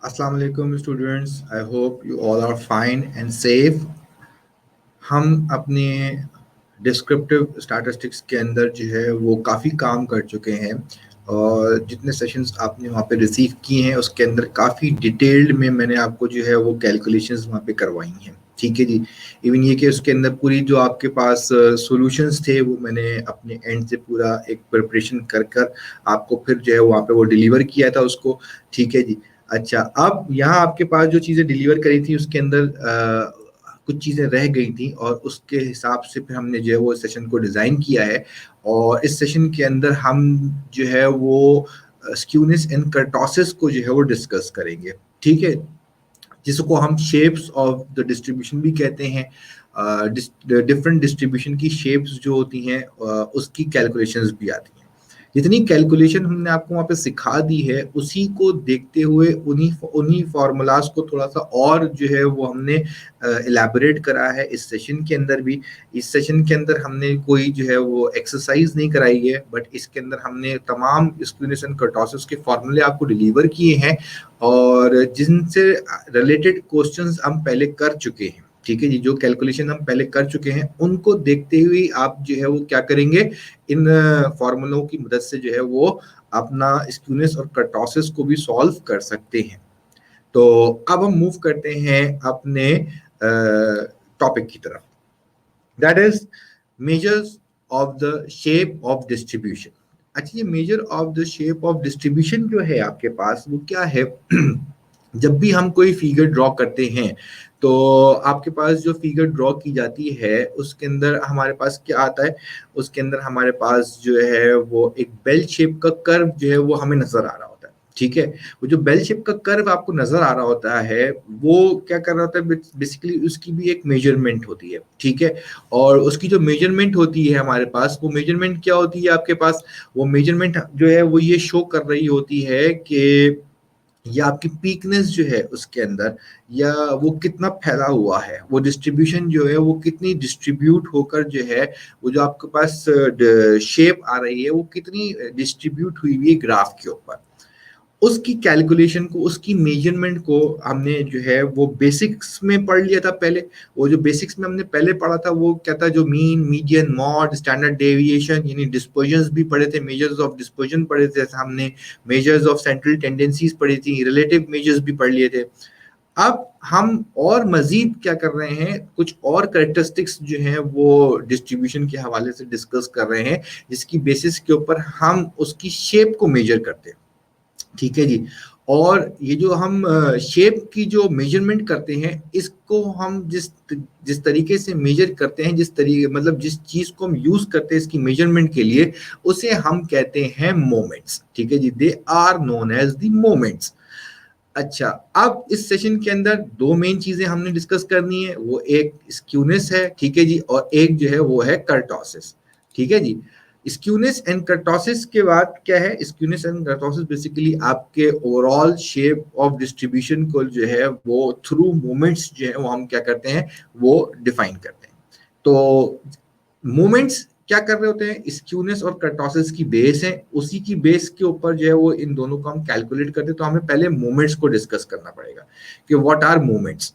अस्सलाम वालेकुम students, I hope you all are fine and safe. हम अपने डिस्क्रिप्टिव स्टैटिस्टिक्स के अंदर जो है वो काफ़ी काम कर चुके हैं और जितने सेशंस आपने वहाँ पे रिसीव किए हैं उसके अंदर काफ़ी डिटेल्ड में मैंने आपको जो है वो कैलकुलेशंस वहाँ पे करवाई हैं। ठीक है जी। इवन ये कि उसके अंदर पूरी जो आपके पास सॉल्यूशंस थे वो मैंने अपने एंड से पूरा एक प्रिपरेशन कर कर आपको फिर जो है वहाँ पे वो डिलीवर किया था उसको। ठीक है जी। अच्छा, अब यहाँ आपके पास जो चीज़ें डिलीवर करी थी उसके अंदर कुछ चीज़ें रह गई थी और उसके हिसाब से फिर हमने जो है वो सेशन को डिज़ाइन किया है। और इस सेशन के अंदर हम जो है वो स्क्यूनेस एंड कर्टोसिस को जो है वो डिस्कस करेंगे। ठीक है, जिसको हम शेप्स ऑफ द डिस्ट्रीब्यूशन भी कहते हैं। डिफरेंट डिस्ट्रीब्यूशन की शेप्स जो होती हैं उसकी कैलकुलेशंस भी आती हैं। जितनी कैलकुलेशन हमने आपको वहाँ पे सिखा दी है उसी को देखते हुए उन्हीं उन्हीं फार्मूलाज को थोड़ा सा और जो है वो हमने इलेबोरेट करा है इस सेशन के अंदर भी। इस सेशन के अंदर हमने कोई जो है वो एक्सरसाइज नहीं कराई है, बट इसके अंदर हमने तमाम स्क्यूनेस एंड कर्टोसिस के फार्मूले आपको डिलीवर किए हैं और जिनसे रिलेटेड क्वेश्चंस हम पहले कर चुके हैं। ठीक है जी, जो कैलकुलेशन हम पहले कर चुके हैं उनको देखते हुए आप जो है वो क्या करेंगे, इन फॉर्मूलों की मदद से जो है वो अपना स्क्यूनेस और कर्टोसिस को भी सॉल्व कर सकते हैं। तो अब हम मूव करते हैं अपने टॉपिक की तरफ, that is measures of the shape of distribution. अच्छा, ये measure of the shape of distribution जो है आपके पास वो क्या है? जब भी हम कोई फिगर ड्रॉ करते हैं तो आपके पास जो फिगर ड्रॉ की जाती है उसके अंदर हमारे पास क्या आता है? उसके अंदर हमारे पास जो है वो एक बेल शेप का कर्व जो है वो हमें नजर आ रहा होता है। ठीक है, वो जो बेल शेप का कर्व आपको नजर आ रहा होता है वो क्या कर रहा होता है? बेसिकली उसकी भी एक मेजरमेंट होती है। ठीक है, और उसकी जो मेजरमेंट होती है हमारे पास, वो मेजरमेंट क्या होती है आपके पास? वो मेजरमेंट जो है वो ये शो कर रही होती है कि या आपकी पीकनेस जो है उसके अंदर, या वो कितना फैला हुआ है, वो डिस्ट्रीब्यूशन जो है वो कितनी डिस्ट्रीब्यूट होकर जो है वो जो आपके पास शेप आ रही है वो कितनी डिस्ट्रीब्यूट हुई हुई है ग्राफ के ऊपर। उसकी कैलकुलेशन को, उसकी मेजरमेंट को हमने जो है वो बेसिक्स में पढ़ लिया था पहले। वो जो बेसिक्स में हमने पहले पढ़ा था वो क्या था? जो mean, median, mod, standard deviation, यानी डिस्पर्जन्स भी पढ़े थे, मेजर्स ऑफ डिस्पर्जन पढ़े थे हमने, मेजर्स ऑफ सेंट्रल टेंडेंसीज पढ़ी थी, रिलेटिव मेजर्स भी पढ़ लिए थे। अब हम और मजीद क्या कर रहे हैं, कुछ और करेक्टरिस्टिक्स जो हैं वो डिस्ट्रीब्यूशन के हवाले से डिस्कस कर रहे हैं जिसकी बेसिस के ऊपर हम उसकी शेप को मेजर करते हैं। ठीक है जी। और ये जो हम शेप की जो मेजरमेंट करते हैं इसको हम जिस जिस तरीके से मेजर करते हैं, जिस तरीके मतलब जिस चीज को हम यूज करते हैं इसकी मेजरमेंट के लिए, उसे हम कहते हैं मोमेंट्स। ठीक है जी, they are known as the moments. अच्छा, अब इस सेशन के अंदर दो मेन चीजें हमने डिस्कस करनी है, वो एक स्क्यूनेस है, ठीक है जी, और एक जो है वो है कर्टोसिस। ठीक है जी। स्क्यूनेस एंड कर्टोसिस के बाद क्या है? स्क्यूनेस एंड कर्टोसिस बेसिकली आपके ओवरऑल शेप ऑफ डिस्ट्रीब्यूशन को जो है वो थ्रू मोमेंट्स जो है वो हम क्या करते हैं, वो डिफाइन करते हैं। तो मोमेंट्स क्या कर रहे होते हैं? स्क्यूनेस और कर्टोसिस की बेस है, उसी की बेस के ऊपर जो है वो इन दोनों को हम कैलकुलेट करते हैं। तो हमें पहले मोमेंट्स को डिस्कस करना पड़ेगा कि व्हाट आर मोमेंट्स।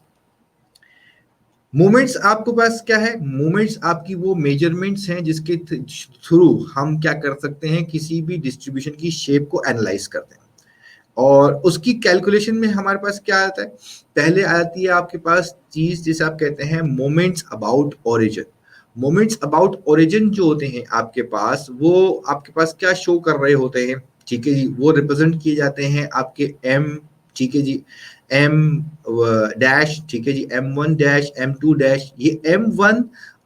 मोमेंट्स आपके पास क्या है? मोमेंट्स आपकी वो मेजरमेंट्स हैं जिसके थ्रू हम क्या कर सकते हैं, किसी भी डिस्ट्रीब्यूशन की शेप को एनालाइज करते हैं। और उसकी कैलकुलेशन में हमारे पास क्या आता है? पहले आती है आपके पास चीज जिसे आप कहते हैं moments about origin. Moments about origin जो होते हैं आपके पास, वो आपके पास क्या शो कर रहे होते हैं? ठीक है जी, वो रिप्रेजेंट किए जाते हैं आपके एम, ठीक है जी, एम डैश, ठीक है जी, M1 डैश, M2 डैश। ये M1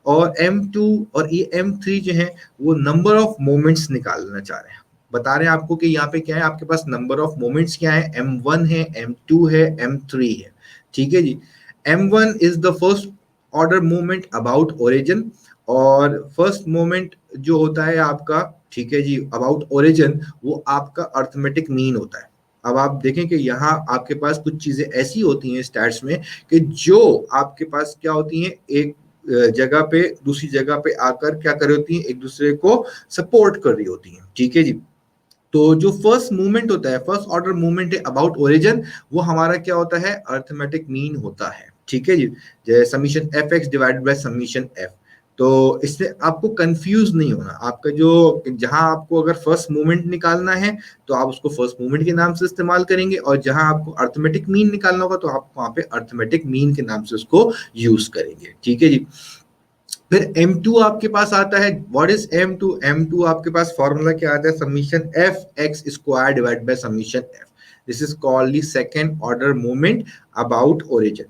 और M2 और ये M3 जो है वो नंबर ऑफ मोमेंट्स निकालना चाह रहे हैं। बता रहे हैं आपको कि यहाँ पे क्या है, आपके पास नंबर ऑफ मोमेंट्स क्या है? M1 है, M2 है, M3 है। ठीक है जी। M1 is the first order movement about origin, और फर्स्ट मोमेंट जो होता है आपका, ठीक है जी, अबाउट ओरिजिन, वो आपका अर्थमेटिक मीन होता है। अब आप देखें कि यहाँ आपके पास कुछ चीजें ऐसी होती हैं स्टैट्स में कि जो आपके पास क्या होती हैं, एक जगह पे दूसरी जगह पे आकर क्या कर रही होती हैं, एक दूसरे को सपोर्ट कर रही होती हैं। ठीक है जी। तो जो फर्स्ट मूवमेंट होता है, फर्स्ट ऑर्डर मूवमेंट है अबाउट ओरिजिन, वो हमारा क्या होता है, अर्थमेटिक मीन होता है। ठीक है जी, जैसे summation f x divided by summation F. तो इससे आपको कंफ्यूज नहीं होना, आपका जो जहां आपको अगर फर्स्ट मूवमेंट निकालना है तो आप उसको फर्स्ट मूवमेंट के नाम से इस्तेमाल करेंगे, और जहां आपको अर्थमेटिक मीन निकालना होगा तो आप वहां पे अर्थमेटिक मीन के नाम से उसको यूज करेंगे। ठीक है जी। फिर M2 आपके पास आता है। What is M2? M2 आपके पास फॉर्मूला क्या आता है, summation f x square divide by summation f. This is called the second order movement about origin.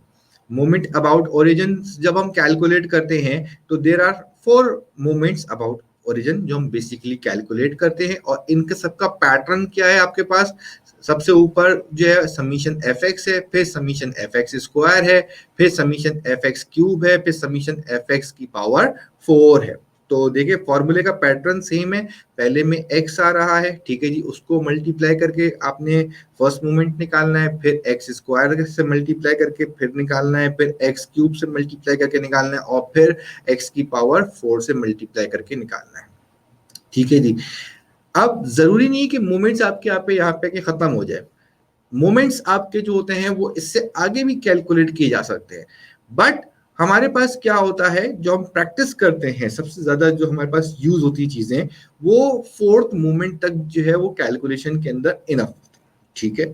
Movement about origin जब हम कैलकुलेट करते हैं तो there are 4 movements about origin जो हम बेसिकली कैलकुलेट करते हैं, और इनके सबका पैटर्न क्या है आपके पास। सबसे ऊपर जो है समीशन एफ एक्स है, फिर समीशन एफ एक्स स्क्वायर है, फिर समीशन एफ एक्स क्यूब है, फिर समीशन एफ एक्स की पावर 4 है। तो देखिए फॉर्मूले का पैटर्न सेम है, पहले में x आ रहा है, ठीक है जी, उसको मल्टीप्लाई करके आपने फर्स्ट मूवमेंट निकालना है, फिर एक्स स्क्वायर से मल्टीप्लाई करके फिर निकालना है, फिर एक्स क्यूब से मल्टीप्लाई करके निकालना है, और फिर एक्स की पावर 4 से मल्टीप्लाई करके निकालना है। ठीक है जी। अब जरूरी नहीं है कि मोमेंट्स आपके यहाँ पे के खत्म हो जाए, मोमेंट्स आपके जो होते हैं वो इससे आगे भी कैलकुलेट किए जा सकते हैं। बट हमारे पास क्या होता है, जो हम प्रैक्टिस करते हैं सबसे ज्यादा जो हमारे पास यूज होती चीजें, वो फोर्थ मोमेंट तक जो है वो कैलकुलेशन के अंदर इनफ होती है। ठीक है,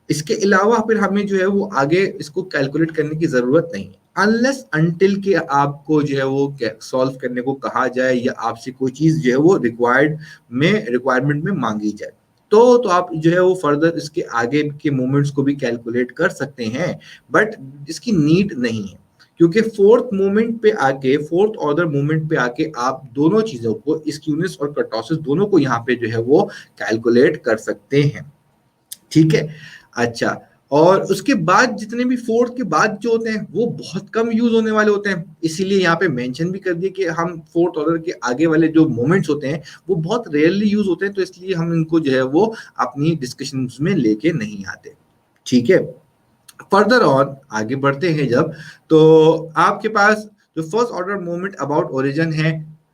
इसके अलावा फिर हमें जो है वो आगे इसको कैलकुलेट करने की जरूरत नहीं है, अनलेस अनटिल के आपको जो है वो सॉल्व करने को कहा जाए, या आपसे कोई चीज जो है वो रिक्वायरमेंट में मांगी जाए, तो आप जो है वो फर्दर इसके आगे के मूवमेंट्स को भी कैलकुलेट कर सकते हैं, बट इसकी नीड नहीं है, क्योंकि फोर्थ ऑर्डर मूवमेंट पे आके आप दोनों चीजों को, स्क्यूनेस और कर्टोसिस दोनों को यहाँ पे जो है वो कैलकुलेट कर सकते हैं। ठीक है, अच्छा, और उसके बाद जितने भी फोर्थ के बाद जो होते हैं वो बहुत कम यूज होने वाले होते हैं, इसीलिए यहाँ पे मेंशन भी कर दिए कि हम फोर्थ ऑर्डर के आगे वाले जो मोमेंट्स होते हैं वो बहुत रेयरली यूज होते हैं, तो इसलिए हम इनको जो है वो अपनी डिस्कशन में लेके नहीं आते। ठीक है, फर्दर ऑन आगे बढ़ते हैं जब, तो आपके पास जो first order movement about origin है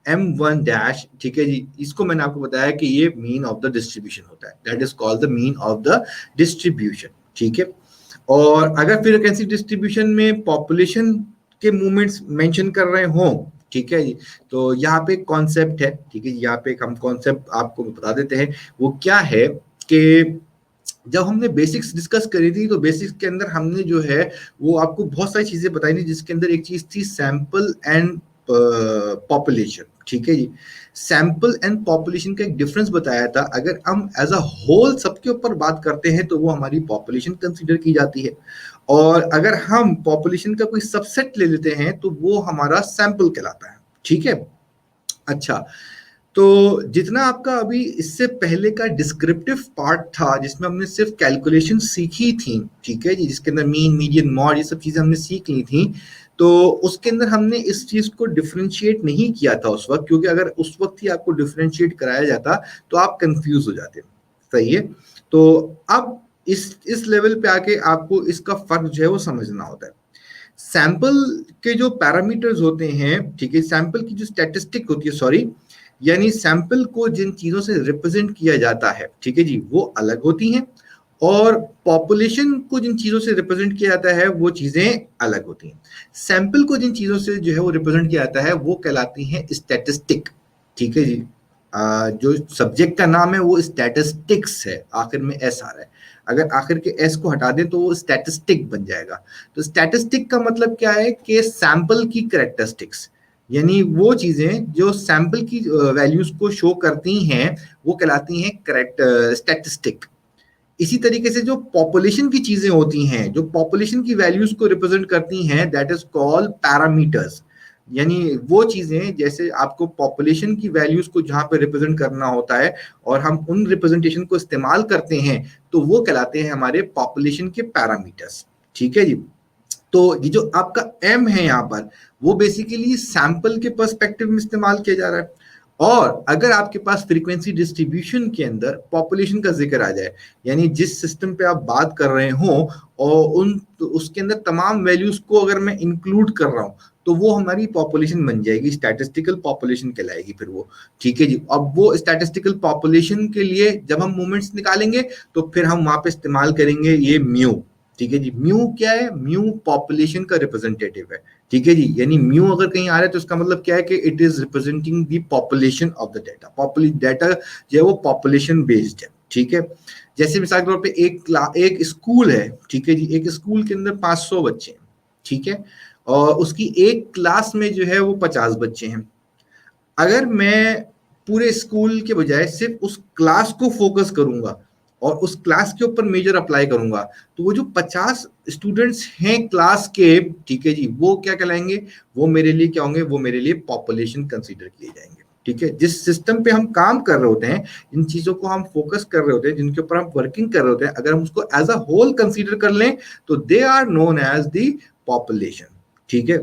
M1 डैश, ठीक है जी, इसको मैंने आपको बताया कि ये मीन ऑफ द डिस्ट्रीब्यूशन होता है, that is called the mean of the distribution. ठीक है, और अगर फ्रीक्वेंसी डिस्ट्रीब्यूशन में पॉपुलेशन के मूवमेंट्स मेंशन कर रहे हो, ठीक है जी, तो यहाँ पे कॉन्सेप्ट है, ठीक है, यहाँ पे हम कॉन्सेप्ट आपको बता देते हैं। वो क्या है कि जब हमने बेसिक्स डिस्कस करी थी, तो बेसिक्स के अंदर हमने जो है वो आपको बहुत सारी चीजें बताई थी, जिसके अंदर एक चीज थी सैंपल एंड पॉपुलेशन। ठीक है जी, सैंपल एंड पॉपुलेशन का एक डिफरेंस बताया था। अगर हम एज अ होल सबके ऊपर बात करते हैं तो वो हमारी पॉपुलेशन कंसीडर की जाती है, और अगर हम पॉपुलेशन का कोई सबसेट ले लेते हैं तो वो हमारा सैंपल कहलाता है। ठीक है, अच्छा, तो जितना आपका अभी इससे पहले का डिस्क्रिप्टिव पार्ट था जिसमें हमने सिर्फ कैलकुलेशन सीखी थी, ठीक है जी, जिसके अंदर मीन मीडियन मॉड ये सब चीजें हमने सीख ली थी, तो उसके अंदर हमने इस चीज को डिफरेंशिएट नहीं किया था उस वक्त, क्योंकि अगर उस वक्त ही आपको डिफरेंशिएट कराया जाता तो आप कंफ्यूज हो जाते। सही है, तो अब इस लेवल पे आके आपको इसका फर्क जो है वो समझना होता है। सैंपल के जो पैरामीटर्स होते हैं, ठीक है, सैंपल की जो स्टैटिस्टिक होती है, सॉरी, यानी सैंपल को जिन चीजों से रिप्रेजेंट किया जाता है, ठीक है जी, वो अलग होती हैं, और पॉपुलेशन को जिन चीजों से रिप्रेजेंट किया जाता है वो चीजें अलग होती हैं। सैंपल को जिन चीजों से जो है वो रिप्रेजेंट किया जाता है वो कहलाती हैं स्टैटिस्टिक। ठीक है जी, जो सब्जेक्ट का नाम है वो स्टैटिस्टिक्स है, आखिर में एस आ रहा है, अगर आखिर के एस को हटा दें तो वो स्टैटिस्टिक बन जाएगा। तो स्टैटिस्टिक का मतलब क्या है कि सैंपल की कैरेक्टरिस्टिक्स, यानी वो चीजें जो सैंपल की वैल्यूज को शो करती हैं वो कहलाती हैं करेक्ट स्टैटिस्टिक। इसी तरीके से जो पॉपुलेशन की चीजें होती हैं, जो पॉपुलेशन की वैल्यूज को रिप्रेजेंट करती हैं, दैट इज कॉल्ड पैरामीटर्स। यानी वो चीजें जैसे आपको पॉपुलेशन की वैल्यूज को जहां पे रिप्रेजेंट करना होता है और हम उन रिप्रेजेंटेशन को इस्तेमाल करते हैं तो वो कहलाते हैं हमारे पॉपुलेशन के पैरामीटर्स। ठीक है जी, तो ये जो आपका एम है यहाँ पर वो बेसिकली सैंपल के पर्सपेक्टिव में इस्तेमाल किया जा रहा है, और अगर आपके पास फ्रीक्वेंसी डिस्ट्रीब्यूशन के अंदर पॉपुलेशन का जिक्र आ जाए, यानी जिस सिस्टम पे आप बात कर रहे हो और उन तो उसके अंदर तमाम वैल्यूज को अगर मैं इंक्लूड कर रहा हूं तो वो हमारी पॉपुलेशन बन जाएगी, स्टैटिस्टिकल पॉपुलेशन कहलाएगी फिर वो। ठीक है जी। अब वो स्टैटिस्टिकल पॉपुलेशन के लिए जब हम मोमेंट्स निकालेंगे तो फिर हम वहां पे इस्तेमाल करेंगे ये म्यू। ठीक है जी। म्यू क्या है? म्यू पॉपुलेशन का रिप्रेजेंटेटिव है। ठीक है जी। यानी म्यू अगर कहीं आ रहा है तो इसका मतलब क्या है कि it is representing the population of the data. Data जो है वो पॉपुलेशन बेस्ड है। ठीक है। जैसे मिसाल के तौर पे एक स्कूल है। ठीक है जी। एक स्कूल के अंदर 500 बच्चे हैं। ठीक है। और उसकी एक क्लास में जो है वो 50 बच्चे हैं। अगर मैं पूरे स्कूल के बजाय सिर्फ उस क्लास को फोकस करूंगा और उस क्लास के ऊपर मेजर अप्लाई करूंगा तो वो जो 50 स्टूडेंट्स हैं क्लास के, ठीक है जी, वो क्या कहलाएंगे? वो मेरे लिए क्या होंगे? वो मेरे लिए पॉपुलेशन कंसीडर किए जाएंगे। ठीक है। जिस सिस्टम पे हम काम कर रहे होते हैं, इन चीजों को हम फोकस कर रहे होते हैं, जिनके ऊपर हम वर्किंग कर रहे होते हैं, अगर हम उसको एज अ होल कंसीडर कर लें तो they are known as the population. ठीक है।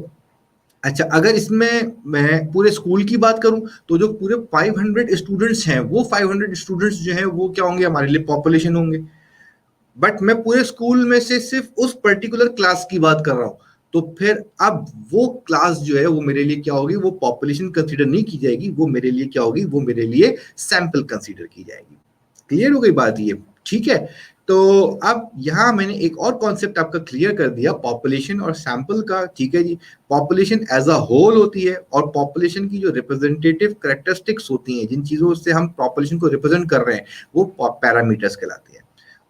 अच्छा, अगर इसमें मैं पूरे स्कूल की बात करूं तो जो पूरे 500 स्टूडेंट्स हैं, वो 500 स्टूडेंट्स जो हैं वो क्या होंगे? हमारे लिए पॉपुलेशन होंगे। बट मैं पूरे स्कूल में से सिर्फ उस पर्टिकुलर क्लास की बात कर रहा हूं, तो फिर अब वो क्लास जो है वो मेरे लिए क्या होगी? वो पॉपुलेशन कंसीडर नहीं की जाएगी, वो मेरे लिए क्या होगी? वो मेरे लिए सैंपल कंसीडर की जाएगी। क्लियर हो गई बात ये? ठीक है। तो अब यहाँ मैंने एक और कॉन्सेप्ट आपका क्लियर कर दिया पॉपुलेशन और सैंपल का। ठीक है जी। पॉपुलेशन एज अ होल होती है और पॉपुलेशन की जो रिप्रेजेंटेटिव कैरेक्टरिस्टिक्स होती हैं, जिन चीजों से हम पॉपुलेशन को रिप्रेजेंट कर रहे हैं, वो पैरामीटर्स कहलाती हैं।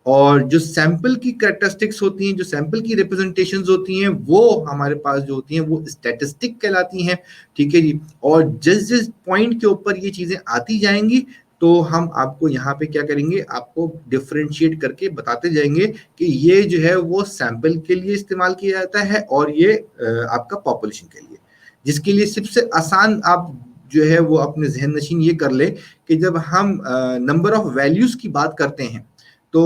और जो सैंपल की कैरेक्टरिस्टिक्स होती हैं, जो सैंपल की रिप्रेजेंटेशंस होती हैं, वो हमारे पास जो होती हैं वो स्टैटिस्टिक कहलाती हैं। ठीक है जी। और जिस जिस पॉइंट के ऊपर ये चीजें आती जाएंगी तो हम आपको यहाँ पे क्या करेंगे? आपको डिफरेंशिएट करके बताते जाएंगे कि ये जो है वो सैंपल के लिए इस्तेमाल किया जाता है और ये आपका पॉपुलेशन के लिए। जिसके लिए सबसे आसान आप जो है वो अपने जहन नशीन ये कर ले कि जब हम नंबर ऑफ वैल्यूज की बात करते हैं तो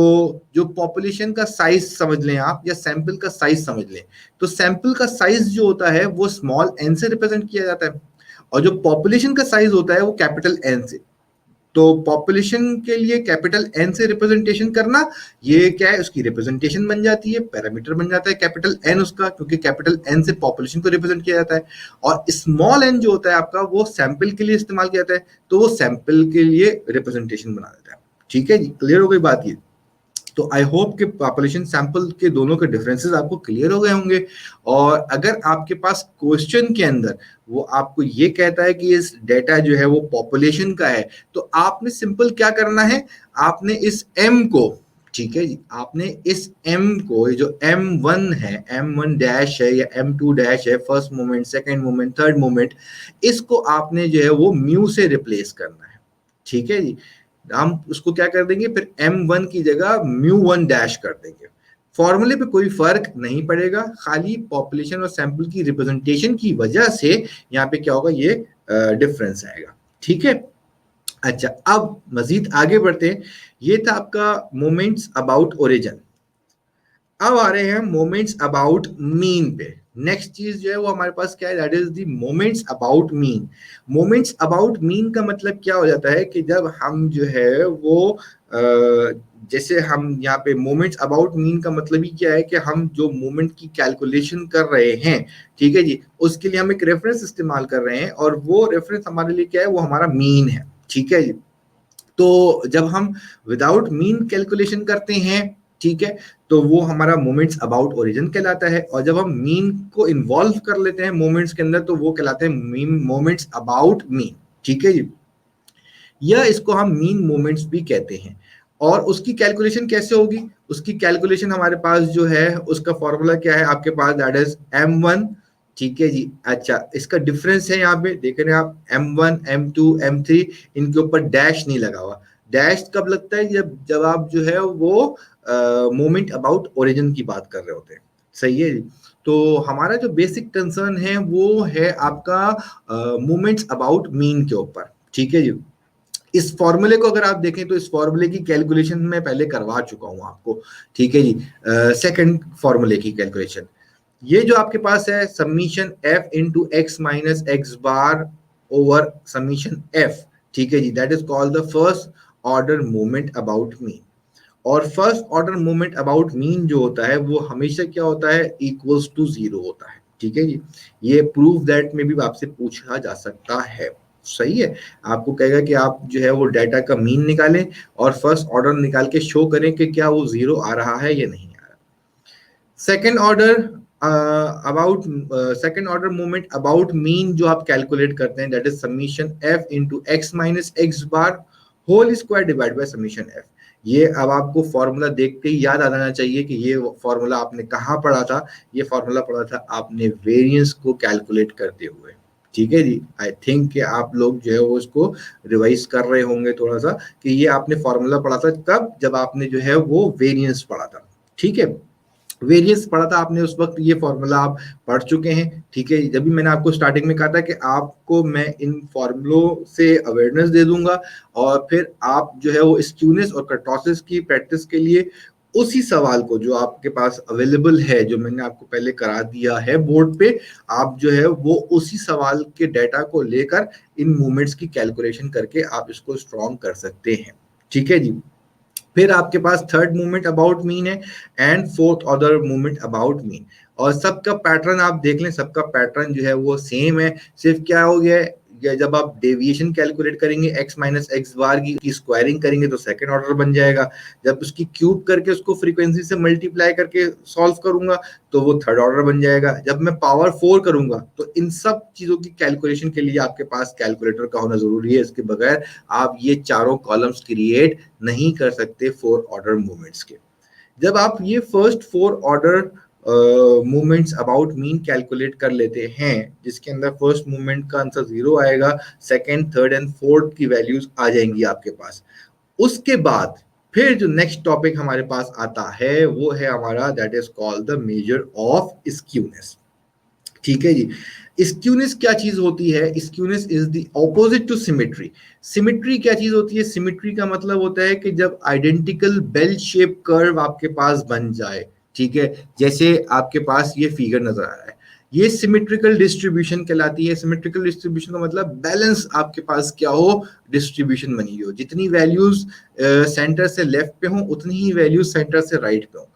जो पॉपुलेशन का साइज समझ लें आप, या सैंपल का साइज समझ लें, तो सैंपल का साइज जो होता है वो स्मॉल एन से रिप्रेजेंट किया जाता है और जो पॉपुलेशन का साइज होता है वो कैपिटल एन से। तो पॉपुलेशन के लिए कैपिटल एन से रिप्रेजेंटेशन करना, ये क्या है? उसकी रिप्रेजेंटेशन बन जाती है, पैरामीटर बन जाता है कैपिटल एन उसका, क्योंकि कैपिटल एन से पॉपुलेशन को रिप्रेजेंट किया जाता है। और स्मॉल एन जो होता है आपका, वो सैंपल के लिए इस्तेमाल किया जाता है, तो वो सैंपल के लिए रिप्रेजेंटेशन बना देता है। ठीक है जी। क्लियर हो गई बात ये? तो आई होप कि पॉपुलेशन सैंपल के दोनों के डिफरेंसेस आपको क्लियर हो गए होंगे। और अगर आपके पास क्वेश्चन के अंदर वो आपको ये कहता है कि इस डेटा जो है वो पॉपुलेशन का है, तो आपने सिंपल क्या करना है? आपने इस m को, ठीक है जी, आपने इस m को, ये जो m1 है, m1 डैश है या m2 डैश है, first moment, second moment, third moment, इसको आपने जो है वो म्यू से रिप्लेस करना है। ठीक है जी। हम उसको क्या कर देंगे? फिर m1 की जगह μ1 डैश कर देंगे। फॉर्मूले पे कोई फर्क नहीं पड़ेगा, खाली पॉपुलेशन और सैंपल की रिप्रेजेंटेशन की वजह से यहाँ पे क्या होगा? ये डिफरेंस आएगा। ठीक है। अच्छा, अब मजीद आगे बढ़ते हैं। ये था आपका मोमेंट्स अबाउट ओरिजिन। अब आ रहे हैं मोमेंट्स अबाउट मीन पे। नेक्स्ट चीज जो है वो हमारे पास क्या है? That is the moments about mean. Moments about mean का मतलब क्या हो जाता है कि जब हम जो है वो जैसे हम यहाँ पे मोमेंट्स अबाउट मीन का मतलब ही क्या है कि हम जो मोमेंट की कैलकुलेशन कर रहे हैं, ठीक है जी, उसके लिए हम एक रेफरेंस इस्तेमाल कर रहे हैं और वो रेफरेंस हमारे लिए क्या है? वो हमारा मीन है। ठीक है जी। तो जब हम विदाउट मीन कैलकुलेशन करते हैं, ठीक है, तो वो हमारा मोमेंट्स अबाउट ओरिजिन कहलाता है। और जब हम मीन को इन्वॉल्व कर लेते हैं मोमेंट्स के अंदर तो वो कहलाते हैं मीन, मोमेंट्स अबाउट मीन। ठीक है जी। या इसको हम मीन मोमेंट्स भी कहते हैं। और उसकी कैलकुलेशन कैसे होगी? उसकी कैलकुलेशन हमारे पास जो है उसका फॉर्मूला क्या है आपके पास? That is m1। ठीक है जी। अच्छा, इसका डिफरेंस है यहाँ पे देख रहे हैं आप, m1 m2 m3, इनके ऊपर डैश नहीं लगा हुआ। डैश कब लगता है? जब जब आप जो है वो मोमेंट अबाउट ओरिजिन की बात कर रहे होते हैं। सही है जी। तो हमारा जो बेसिक कंसर्न है वो है आपका मोमेंट्स अबाउट मीन के ऊपर। ठीक है जी। इस फॉर्मूले को अगर आप देखें तो इस फॉर्मूले की कैलकुलेशन मैं पहले करवा चुका हूं आपको। ठीक है जी। सेकंड फॉर्मूले की कैलकुलेशन ये जो आपके पास है, summation f into x minus x bar over summation f। ठीक है जी। That is called the first order moment about mean. और first order moment about mean जो होता है वो हमेशा क्या होता है? इक्वल्स टू जीरो होता है। ठीक है जी, ये प्रूफ दैट में भी आपसे पूछा जा सकता है। सही है, आपको कहेगा कि आप जो है वो डाटा का मीन निकालें और फर्स्ट ऑर्डर निकाल के शो करें कि क्या वो जीरो आ रहा है या नहीं आ रहा। Second order about second order movement about mean जो आप कैलकुलेट करते हैं, that is summation f into x minus x bar whole square divide by summation f. ये अब आपको फॉर्मूला देख के ही याद आ जाना चाहिए कि ये फॉर्मूला आपने कहाँ पढ़ा था। ये फॉर्मूला पढ़ा था आपने वेरिएंस को कैलकुलेट करते हुए। ठीक है जी, आई थिंक कि आप लोग जो है वो उसको रिवाइज कर रहे होंगे थोड़ा सा, कि ये आपने फॉर्मूला पढ़ा था कब, जब आपने जो है वो वेरिएंस पढ़ा था। ठीक है, वेरिएंस पढ़ा था आपने उस वक्त, ये फॉर्मूला आप पढ़ चुके हैं। ठीक है, जब भी मैंने आपको स्टार्टिंग में कहा था कि आपको मैं इन फॉर्मूलों से अवेयरनेस दे दूंगा और फिर आप जो है वो स्क्यूनेस और कर्टोसिस की प्रैक्टिस के लिए उसी सवाल को जो आपके पास अवेलेबल है, जो मैंने आपको पहले करा दिया है बोर्ड पे, आप जो है वो उसी सवाल के डाटा को लेकर इन मूवमेंट्स की कैलकुलेशन करके आप इसको स्ट्रॉन्ग कर सकते हैं। ठीक है जी, फिर आपके पास थर्ड मूवमेंट अबाउट मीन है and fourth other movement about mean, और सबका पैटर्न आप देख लें, सबका पैटर्न जो है वो सेम है। सिर्फ क्या हो गया है, जब आप डेविएशन कैलकुलेट करेंगे एक्स माइनस एक्स बार की स्क्वायरिंग करेंगे तो सेकंड ऑर्डर बन जाएगा। जब उसकी क्यूब करके उसको फ्रीक्वेंसी से मल्टीप्लाई करके सॉल्व करूंगा तो वो थर्ड ऑर्डर बन जाएगा। जब मैं पावर 4 करूंगा तो इन सब चीजों की कैलकुलेशन के लिए आपके पास कैलकुलेटर का होना जरूरी है। इसके बगैर आप ये चारों कॉलम्स क्रिएट नहीं कर सकते फोर ऑर्डर मूवमेंट्स के। जब आप ये first four order movements about mean calculate कर लेते हैं, जिसके अंदर फर्स्ट मूवमेंट का आंसर 0 आएगा, सेकंड थर्ड एंड फोर्थ की वैल्यूज आ जाएंगी आपके पास। उसके बाद फिर जो नेक्स्ट टॉपिक हमारे पास आता है वो है हमारा, that is called the measure of skewness. ठीक है जी, स्क्यूनेस क्या चीज होती है? Skewness is the opposite to symmetry. Symmetry क्या चीज होती है? सिमेट्री का मतलब होता है कि जब आइडेंटिकल बेल शेप कर्व आपके पास बन जाए। ठीक है, जैसे आपके पास ये फिगर नजर आ रहा है, ये सिमेट्रिकल डिस्ट्रीब्यूशन कहलाती है। सिमेट्रिकल डिस्ट्रीब्यूशन का मतलब बैलेंस आपके पास क्या हो, डिस्ट्रीब्यूशन बनी हो, जितनी वैल्यूज सेंटर से लेफ्ट पे हो उतनी ही वैल्यूज सेंटर से राइट पे हो,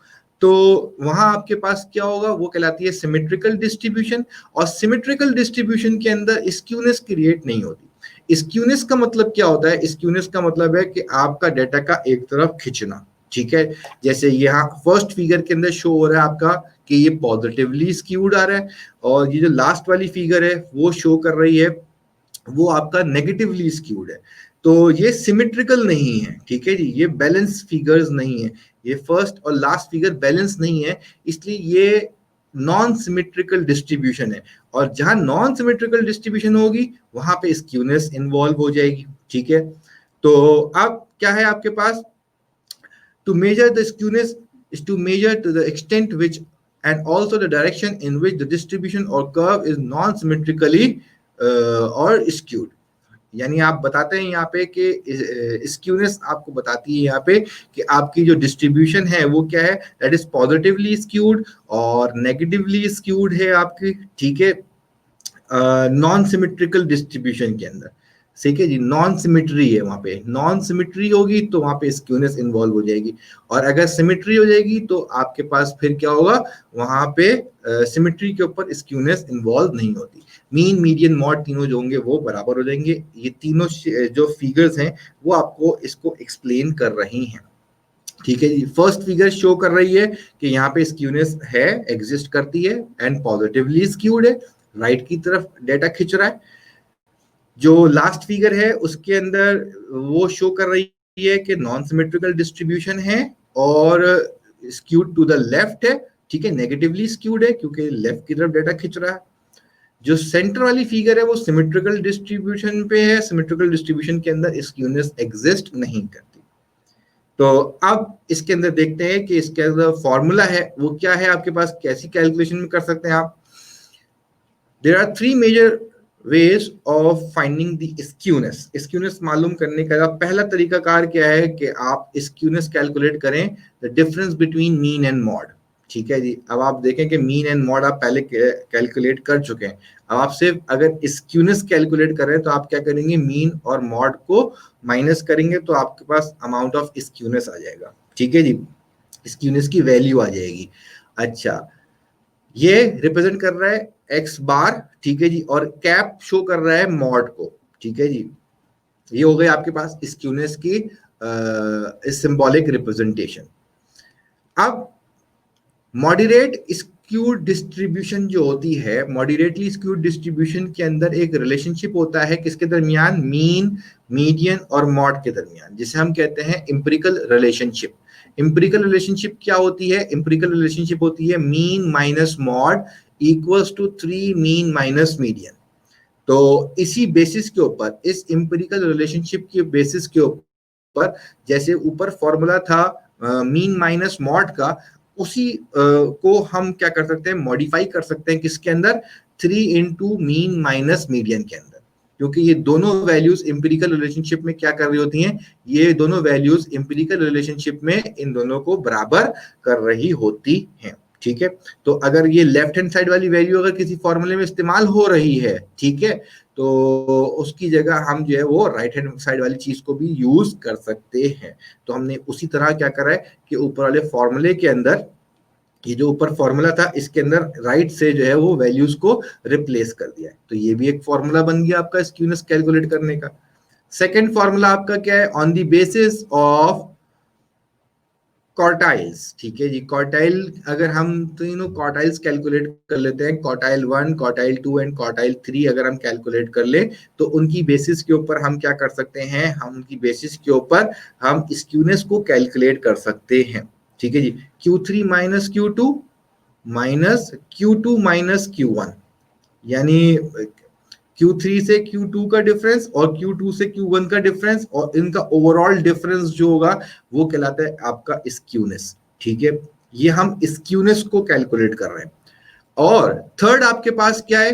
तो वहां आपके पास क्या होगा, वो कहलाती है सिमेट्रिकल डिस्ट्रीब्यूशन। और सिमेट्रिकल डिस्ट्रीब्यूशन के अंदर स्क्यूनेस क्रिएट नहीं होती। स्क्यूनेस का मतलब क्या होता है? स्क्यूनेस का मतलब है कि आपका डेटा का एक तरफ खिंचना। ठीक है, जैसे यहाँ फर्स्ट फिगर के अंदर शो हो रहा है आपका कि ये पॉजिटिवली स्क्यूड आ रहा है, और ये जो लास्ट वाली फिगर है वो शो कर रही है वो आपका नेगेटिवली स्क्यूड है। तो ये सिमेट्रिकल नहीं है। ठीक है जी, ये बैलेंस फिगर्स नहीं है, ये फर्स्ट और लास्ट फिगर बैलेंस नहीं है, इसलिए ये नॉन सिमेट्रिकल डिस्ट्रीब्यूशन है। और जहां नॉन सिमेट्रिकल डिस्ट्रीब्यूशन होगी वहां पे स्क्यूनेस इन्वॉल्व हो जाएगी। ठीक है, तो अब क्या है आपके पास, to measure the skewness is to measure to the extent which and also the direction in which the distribution or curve is non-symmetrically or skewed। यानी आप बताते हैं यहाँ पे कि स्क्यूनेस आपको बताती है यहाँ पे कि आपकी जो डिस्ट्रीब्यूशन है वो क्या है, दैट इज पॉजिटिवली स्क्यूड और नेगेटिवली स्क्यूड है आपकी। ठीक है, नॉन सिमेट्रिकल डिस्ट्रीब्यूशन के अंदर। ठीक है जी, नॉन सिमेट्री है, वहां पे नॉन सिमेट्री होगी तो वहां पे स्क्यूनेस इन्वॉल्व हो जाएगी, और अगर सिमेट्री हो जाएगी तो आपके पास फिर क्या होगा, वहां पे सिमेट्री के ऊपर स्क्यूनेस इन्वॉल्व नहीं होती। मीन मीडियन मॉड तीनों जो होंगे वो बराबर हो जाएंगे। ये तीनों जो फिगर्स हैं वो आपको इसको एक्सप्लेन कर रही हैं। ठीक है जी, फर्स्ट फिगर शो कर रही है कि यहाँ पे स्क्यूनेस है, एग्जिस्ट करती है एंड पॉजिटिवली स्क्यूड है, राइट की तरफ डेटा खिंच रहा है। जो लास्ट फिगर है उसके अंदर वो शो कर रही है कि नॉन सिमेट्रिकल डिस्ट्रीब्यूशन है और स्क्यूड टू द लेफ्ट है। ठीक है, नेगेटिवली स्क्यूड है क्योंकि लेफ्ट की तरफ डेटा खिंच रहा है। जो सेंटर वाली फिगर है वो सिमेट्रिकल डिस्ट्रीब्यूशन पे है, सिमेट्रिकल डिस्ट्रीब्यूशन के अंदर स्क्यूनेस एग्जिस्ट नहीं करती। तो अब इसके अंदर देखते हैं कि इसके अंदर फॉर्मूला है वो क्या है आपके पास, कैसी कैलकुलेशन में कर सकते हैं आप। There are three major ways of finding the skewness. Skewness मालूम करने का पहला तरीकाकार क्या है कि आप स्क्यूनेस कैलकुलेट करें the difference between mean and mode. ठीक है जी, अब आप देखें कि मीन एंड मॉड आप पहले कैलकुलेट कर चुके हैं। अब आप सिर्फ अगर स्क्यूनेस कैलकुलेट करें तो आप क्या करेंगे, मीन और मॉड को माइनस करेंगे तो आपके पास अमाउंट ऑफ स्क्यूनेस आ जाएगा। ठीक है जी, स्क्यूनेस की वैल्यू आ जाएगी। अच्छा, ये रिप्रेजेंट कर रहा है एक्स बार, ठीक है जी, और कैप शो कर रहा है मॉड को, ठीक है जी। ये हो गई आपके पास स्क्यूनेस की सिंबॉलिक रिप्रेजेंटेशन। अब मॉडरेट स्क्यूड डिस्ट्रीब्यूशन जो होती है, मॉडरेटली स्क्यूड डिस्ट्रीब्यूशन के अंदर एक रिलेशनशिप होता है किसके दरमियान, मीन, मीडियन और मॉड के दरमियान, जिसे हम कहते हैं इंपेरिकल रिलेशनशिप। इंपेरिकल रिलेशनशिप क्या होती है? इंपेरिकल रिलेशनशिप होती है mean minus mode equals to 3 mean minus median. तो इसी बेसिस के ऊपर, इस इंपेरिकल रिलेशनशिप के बेसिस के ऊपर, जैसे ऊपर फॉर्मूला था मीन माइनस मॉड का, उसी को हम क्या कर सकते हैं, मॉडिफाई कर सकते हैं किसके अंदर, 3 इंटू मीन माइनस मीडियन के अंदर। क्योंकि ये दोनों वैल्यूज इंपेरिकल रिलेशनशिप में क्या कर रही होती हैं, ये दोनों वैल्यूज इंपेरिकल रिलेशनशिप में इन दोनों को बराबर कर रही होती हैं, ठीक है। तो अगर ये लेफ्ट हैंड साइड वाली वैल्यू अगर किसी फॉर्मूले में इस्तेमाल हो रही है, ठीक है, तो उसकी जगह हम जो है वो राइट हैंड साइड वाली चीज को भी यूज कर सकते हैं। तो हमने उसी तरह क्या करा है कि ऊपर वाले फॉर्मूले के अंदर, ये जो ऊपर फॉर्मूला था इसके अंदर राइट से जो है वो वैल्यूज को रिप्लेस कर दिया है। तो ये भी एक फॉर्मूला बन गया आपका स्क्यूनेस कैलकुलेट करने का। सेकेंड फॉर्मूला आपका क्या है, on the basis of quartiles, ठीक है जी। क्वार्टाइल, अगर हम तीनों क्वार्टाइल्स कैलकुलेट कर लेते हैं, क्वार्टाइल 1, क्वार्टाइल 2 एंड क्वार्टाइल 3 अगर हम कैलकुलेट कर ले, तो उनकी बेसिस के ऊपर हम क्या कर सकते हैं, हम उनकी बेसिस के ऊपर हम स्क्यूनेस को कैलकुलेट कर सकते हैं, ठीक है जी। Q3 minus Q2 minus Q2 minus Q1, यानी Q3 से Q2 का डिफरेंस और Q2 से Q1 का डिफरेंस, और इनका ओवरऑल डिफरेंस जो होगा वो कहलाता है आपका स्क्यूनेस, ठीक है। ये हम स्क्यूनेस को कैलकुलेट कर रहे हैं। और थर्ड आपके पास क्या है,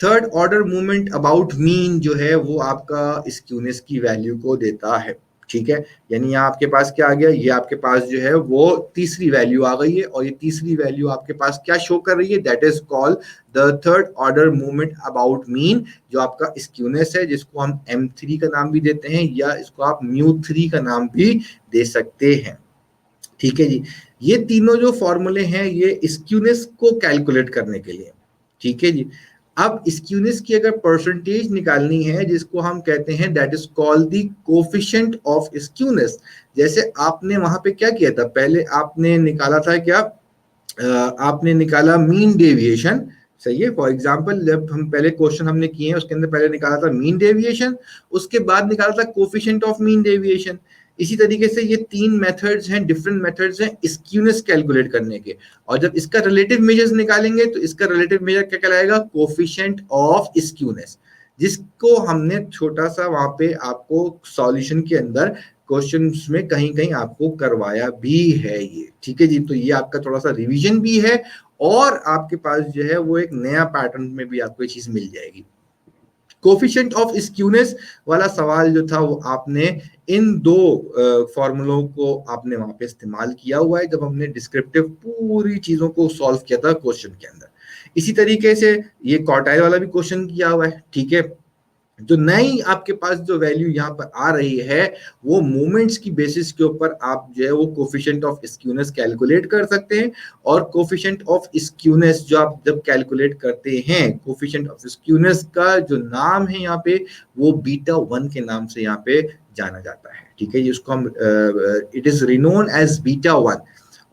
third order movement about mean जो है वो आपका स्क्यूनेस की वैल्यू को देता है, ठीक है। यानी यहाँ आपके पास क्या आ गया, ये आपके पास जो है वो तीसरी वैल्यू आ गई है, और ये तीसरी वैल्यू आपके पास क्या शो कर रही है, that is called the third order movement about mean, जो आपका स्क्यूनेस है, जिसको हम M3 का नाम भी देते हैं, या इसको आप μ3 का नाम भी दे सकते हैं, ठीक है जी। ये तीनों जो फॉर्मूले हैं ये स्क्यूनेस को कैलकुलेट करने के लिए, ठीक है जी। अब स्क्यूनेस की अगर परसेंटेज निकालनी है, जिसको हम कहते हैं that is called the coefficient of skewness. जैसे आपने वहां पे क्या किया था, पहले आपने निकाला था क्या, आपने निकाला मीन डेविएशन, सही है। फॉर एग्जाम्पल जब हम पहले क्वेश्चन हमने किए हैं उसके अंदर पहले निकाला था मीन डेविएशन, उसके बाद निकाला था कोफिशिएंट ऑफ मीन डेविएशन। इसी तरीके से ये तीन मेथड्स हैं, डिफरेंट मेथड्स हैं स्क्यूनेस कैलकुलेट करने के। और जब इसका रिलेटिव मेजर्स निकालेंगे तो इसका रिलेटिव मेजर क्या कहलाएगा, कोफिशिएंट ऑफ स्क्यूनेस, जिसको हमने छोटा सा वहां पे आपको सॉल्यूशन के अंदर क्वेश्चन में कहीं कहीं आपको करवाया भी है ये, ठीक है जी। तो ये आपका थोड़ा सा रिवीजन भी है, और आपके पास जो है वो एक नया पैटर्न में भी आपको ये चीज मिल जाएगी। कोफिशिएंट ऑफ स्क्यूनेस वाला सवाल जो था वो आपने इन दो फॉर्मूलों को आपने वहां पे इस्तेमाल किया हुआ है जब हमने डिस्क्रिप्टिव पूरी चीजों को सॉल्व किया था क्वेश्चन के अंदर। इसी तरीके से ये क्वार्टाइल वाला भी क्वेश्चन किया हुआ है, ठीक है। जो नई आपके पास जो वैल्यू यहाँ पर आ रही है, वो मोमेंट्स की बेसिस के ऊपर आप जो है वो कोफिशिएंट ऑफ स्क्यूनेस कैलकुलेट कर सकते हैं। और कोफिशिएंट ऑफ स्क्यूनेस जो आप जब कैलकुलेट करते हैं, कोफिशिएंट ऑफ स्क्यूनेस का जो नाम है यहाँ पे, वो बीटा 1 के नाम से यहाँ पे जाना जाता है, ठीक है। जिसको हम it is renown as beta 1।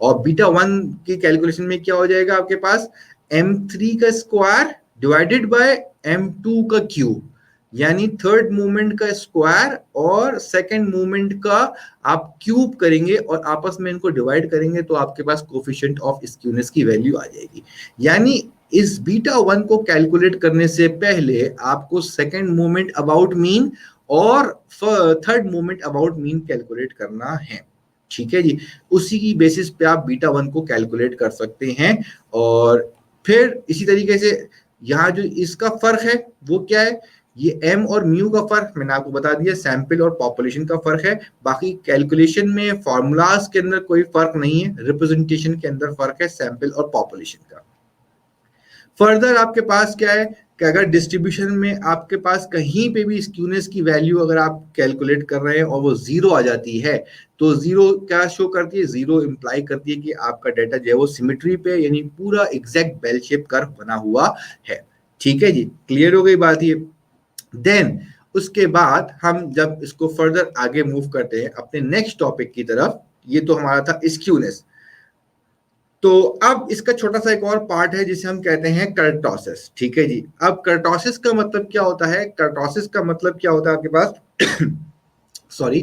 और बीटा 1 की कैलकुलेशन में क्या हो जाएगा आपके पास, M3 का स्क्वायर डिवाइडेड बाय M2 का क्यूब, यानी थर्ड मूवमेंट का स्क्वायर और सेकंड मूवमेंट का आप क्यूब करेंगे और आपस में इनको डिवाइड करेंगे, तो आपके पास कोफिशिएंट ऑफ स्क्यूनेस की वैल्यू आ जाएगी। यानी इस बीटा 1 को कैलकुलेट करने से पहले आपको सेकंड मूवमेंट अबाउट मीन और third movement about mean calculate करना है, ठीक है जी। उसी की बेसिस पे आप बीटा 1 को कैलकुलेट कर सकते हैं। और फिर इसी तरीके से यहाँ जो इसका फर्क है वो क्या है, ये एम और म्यू का फर्क मैंने आपको बता दिया, सैंपल और पॉपुलेशन का फर्क है। बाकी कैलकुलेशन में फॉर्मूलाज के अंदर कोई फर्क नहीं है, रिप्रेजेंटेशन के अंदर फर्क है सैंपल और पॉपुलेशन का। फर्दर आपके पास क्या है, कि अगर डिस्ट्रीब्यूशन में आपके पास कहीं पे भी स्क्यूनेस की वैल्यू अगर आप कैलकुलेट कर रहे हैं और वो जीरो आ जाती है, तो जीरो क्या शो करती है? जीरो इंप्लाई करती है कि आपका डाटा जो है वो सिमेट्री पे, यानी पूरा एग्जैक्ट बेल शेप कर्व बना हुआ है। ठीक है जी, क्लियर हो गई बात ये। देन उसके बाद हम जब इसको फर्दर आगे मूव करते हैं अपने नेक्स्ट टॉपिक की तरफ, ये तो हमारा था स्क्यूनेस। तो अब इसका छोटा सा एक और पार्ट है जिसे हम कहते हैं कर्टोसिस। ठीक है जी, अब कर्टोसिस का मतलब क्या होता है? कर्टोसिस का मतलब क्या होता है आपके पास? सॉरी,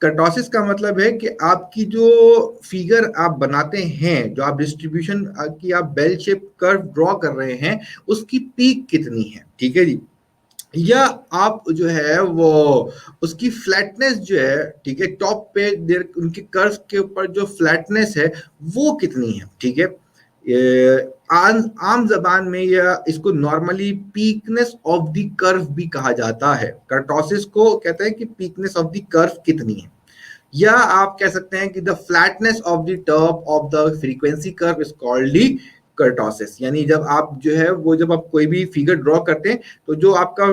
कर्टोसिस का मतलब है कि आपकी जो फिगर आप बनाते हैं, जो आप डिस्ट्रीब्यूशन की आप बेल शेप कर्व ड्रॉ कर रहे हैं, उसकी पीक कितनी है। ठीक है जी, या आप जो है वो उसकी फ्लैटनेस जो है, ठीक है, टॉप पे देर उनके कर्व के ऊपर जो फ्लैटनेस है वो कितनी है। ठीक है, आम जबान में या इसको नॉर्मली पीकनेस ऑफ द कर्व भी कहा जाता है। कर्टोसिस को कहते हैं कि पीकनेस ऑफ द कर्व कितनी है, या आप कह सकते हैं कि the flatness of the top of the frequency curve is called the kurtosis. यानी जब आप जो है वो जब आप कोई भी फिगर ड्रॉ करते हैं, तो जो आपका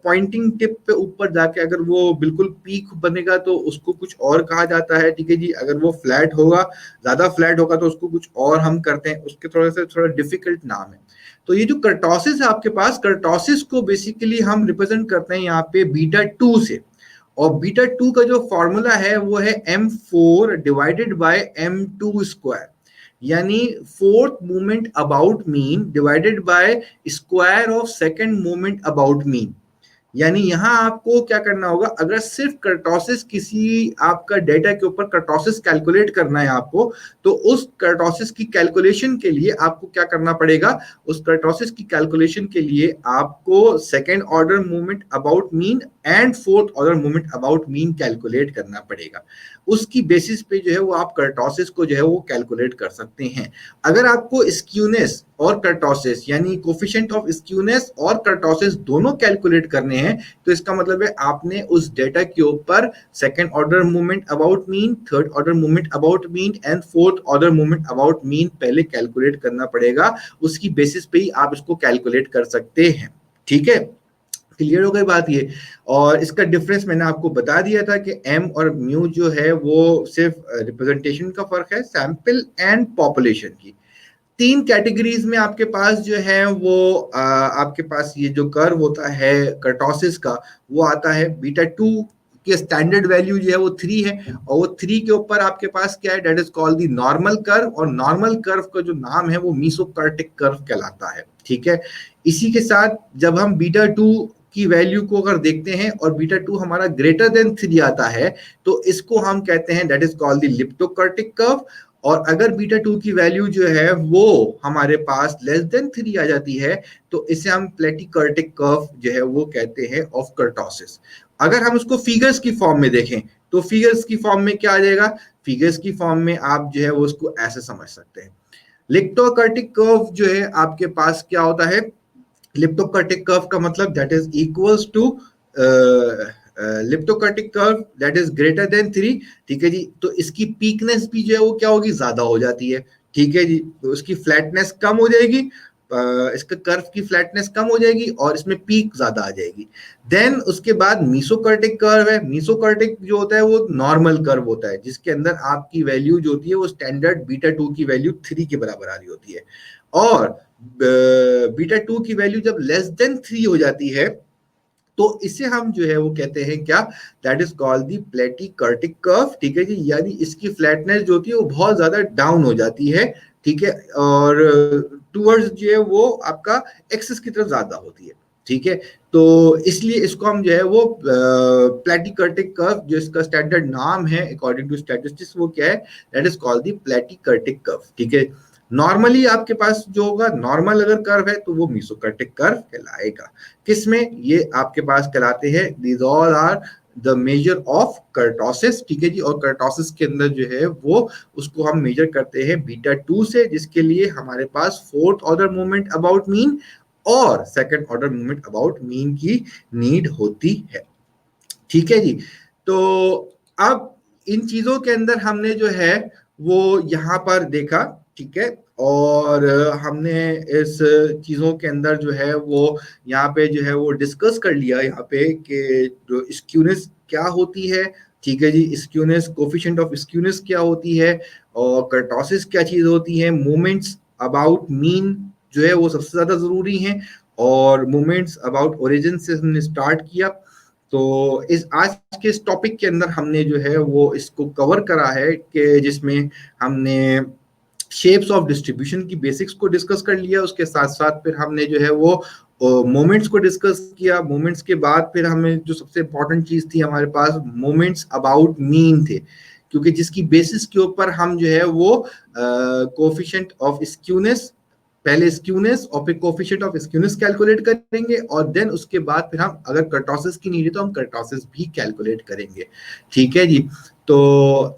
पॉइंटिंग टिप पे ऊपर जाके अगर वो बिल्कुल पीक बनेगा तो उसको कुछ और कहा जाता है। ठीक है जी, अगर वो फ्लैट होगा, ज्यादा फ्लैट होगा, तो उसको कुछ और हम करते हैं, उसके थोड़ा डिफिकल्ट नाम है। तो ये जो कर्टोसिस है आपके पास, कर्टोसिस को बेसिकली हम रिप्रेजेंट करते हैं यहाँ पे बीटा 2 से, और बीटा 2 का जो फॉर्मूला है वो है m4 divided by m2 square, यानी fourth moment about mean divided by square of second moment about mean. यानी यहां आपको क्या करना होगा, अगर सिर्फ कर्टोसिस किसी आपका डेटा के ऊपर कर्टोसिस कैलकुलेट करना है आपको, तो उस कर्टोसिस की कैलकुलेशन के लिए आपको क्या करना पड़ेगा? उस कर्टोसिस की कैलकुलेशन के लिए आपको second order movement about mean and fourth order movement about mean calculate करना पड़ेगा। उसकी बेसिस पे जो है वो आप कर्टोसिस को जो है वो कैलकुलेट कर सकते हैं। अगर आपको स्क्यूनेस और कर्टोसिस, यानी कोफिशिएंट ऑफ स्क्यूनेस और कर्टोसिस दोनों कैलकुलेट करने हैं, तो इसका मतलब है आपने उस डेटा के ऊपर second order movement about mean, third order movement about mean and fourth order movement about mean पहले कैलकुलेट करना पड़ेगा। उसकी बेसिस पे ही आप इसको कैलकुलेट कर सकते हैं। ठीक है, क्लियर हो गई बात ये। और इसका डिफरेंस मैंने आपको बता दिया था कि एम और म्यू जो है वो सिर्फ रिप्रेजेंटेशन का फर्क है, सैंपल एंड पॉपुलेशन की। तीन कैटेगरीज में आपके पास जो है वो आपके पास ये जो कर्व होता है कर्टोसिस का, वो आता है बीटा 2 के स्टैंडर्ड वैल्यू जो है वो 3 है, और वो 3 के ऊपर आपके पास क्या है, that is called the normal curve, और नॉर्मल कर्व का जो नाम है वो मीसोकार्टिक कर्व कहलाता है। ठीक है, इसी के साथ जब हम बीटा 2 की वैल्यू को अगर देखते हैं और बीटा 2 हमारा ग्रेटर देन 3 आता है, तो इसको हम कहते हैं that is called the leptokurtic curve. और अगर बीटा 2 की वैल्यू जो है वो हमारे पास लेस देन 3 आ जाती है, तो इसे हम प्लेटिकर्टिक कर्व जो है वो कहते हैं ऑफ कर्टोसिस। अगर हम उसको फिगर्स की फॉर्म में देखें, तो फिगर्स की फॉर्म में क्या आ जाएगा? फिगर्स की फॉर्म में आप जो है वो उसको ऐसे समझ सकते हैं। लिप्टोकर्टिक कर्व जो है आपके पास क्या होता है? लिप्टोकर्टिक कर्व का मतलब that is equals to leptokurtic curve that is greater than 3। ठीक है जी, तो इसकी पीकनेस भी जो है वो क्या होगी? ज्यादा हो जाती है। ठीक है जी, तो उसकी फ्लैटनेस कम हो जाएगी, इसका कर्व की फ्लैटनेस कम हो जाएगी और इसमें पीक ज्यादा आ जाएगी। देन उसके बाद मीसोकर्टिक कर्व है। मीसोकर्टिक जो होता है वो नॉर्मल कर्व होता है, जिसके अंदर आपकी वैल्यू जो होती है वो स्टैंडर्ड बीटा 2 की वैल्यू 3 के बराबर आ रही होती है, और बीटा 2 की वैल्यू जब लेस देन 3 हो जाती है, तो इसे हम जो है वो कहते हैं क्या? That is called the platykurtic curve. ठीक है जी, यानी इसकी फ्लैटनेस जो होती है वो बहुत ज्यादा डाउन हो जाती है। ठीक है, और टूवर्ड्स जो है वो आपका एक्सिस की तरफ ज्यादा होती है। ठीक है, तो इसलिए इसको हम जो है वो प्लेटिकर्टिक कर्व, जो इसका स्टैंडर्ड नाम है अकॉर्डिंग टू स्टैटिस्टिक्स, वो क्या है? That is called the platykurtic curve. ठीक है, नॉर्मली आपके पास जो होगा, नॉर्मल अगर कर्व है तो वो मीसोकर्टिक कर्व कहलाएगा। किसमें? ये आपके पास कहलाते हैं, these all are the measure of kurtosis. ठीक है जी, और कर्टोसिस के अंदर जो है वो उसको हम मेजर करते हैं बीटा 2 से, जिसके लिए हमारे पास fourth order movement about mean और second order movement about mean की नीड होती है। ठीक है जी, तो अब इन चीजों के अंदर हमने जो है वो यहां पर देखा ठीक है। और हमने इस चीज़ों के अंदर जो है वो यहाँ पे जो है वो डिस्कस कर लिया यहाँ पे कि जो स्क्यूनेस क्या होती है। ठीक है जी, स्क्यूनेस कोफिशिएंट ऑफ स्क्यूनेस क्या होती है, और कर्टोसिस क्या चीज़ होती है, मोमेंट्स अबाउट मीन जो है वो सबसे ज़्यादा ज़रूरी हैं, और मोमेंट्स अबाउट ओरिजिन से हमने स्टार्ट किया। तो इस आज के इस टॉपिक के अंदर हमने जो है वो इसको कवर करा है कि जिसमें हमने शेप्स ऑफ डिस्ट्रीब्यूशन की बेसिक्स को डिस्कस कर लिया, उसके साथ साथ फिर हमने जो है वो मोमेंट्स को डिस्कस किया। मोमेंट्स के बाद फिर हमें जो सबसे इंपॉर्टेंट चीज थी हमारे पास, मोमेंट्स अबाउट मीन थे, क्योंकि जिसकी बेसिस के ऊपर हम जो है वो कोफिशिएंट ऑफ स्क्यूनेस, पहले स्क्यूनेस और फिर कोफिशिएंट ऑफ स्क्यूनेस कैलकुलेट करेंगे, और देन उसके बाद फिर हम अगर कर्टोसिस की नीड है तो हम कर्टोसिस भी कैलकुलेट करेंगे। ठीक है जी। तो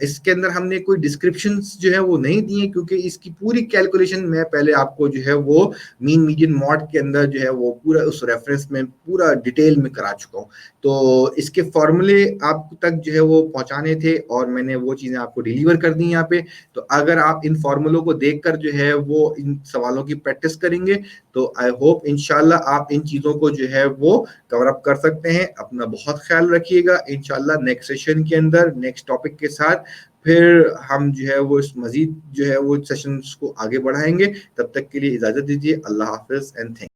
इसके अंदर हमने कोई डिस्क्रिप्शंस जो है वो नहीं दिए, क्योंकि इसकी पूरी कैलकुलेशन मैं पहले आपको जो है वो मीन मीडियन मॉड के अंदर जो है वो पूरा उस रेफरेंस में पूरा डिटेल में करा चुका हूँ। तो इसके फॉर्मूले आप तक जो है वो पहुंचाने थे, और मैंने वो चीजें आपको डिलीवर कर दी यहाँ पे। तो अगर आप इन फॉर्मूलों को देखकर जो है वो इन सवालों की प्रैक्टिस करेंगे, तो आई होप इंशाल्लाह आप इन चीजों को जो है वो कवर अप कर सकते हैं। अपना बहुत ख्याल रखिएगा। इंशाल्लाह नेक्स्ट सेशन के अंदर नेक्स्ट टॉपिक के साथ फिर हम जो है वो इस मजीद जो है वो सेशंस को आगे बढ़ाएंगे। तब तक के लिए इजाजत दीजिए। अल्लाह हाफिज एंड थैंक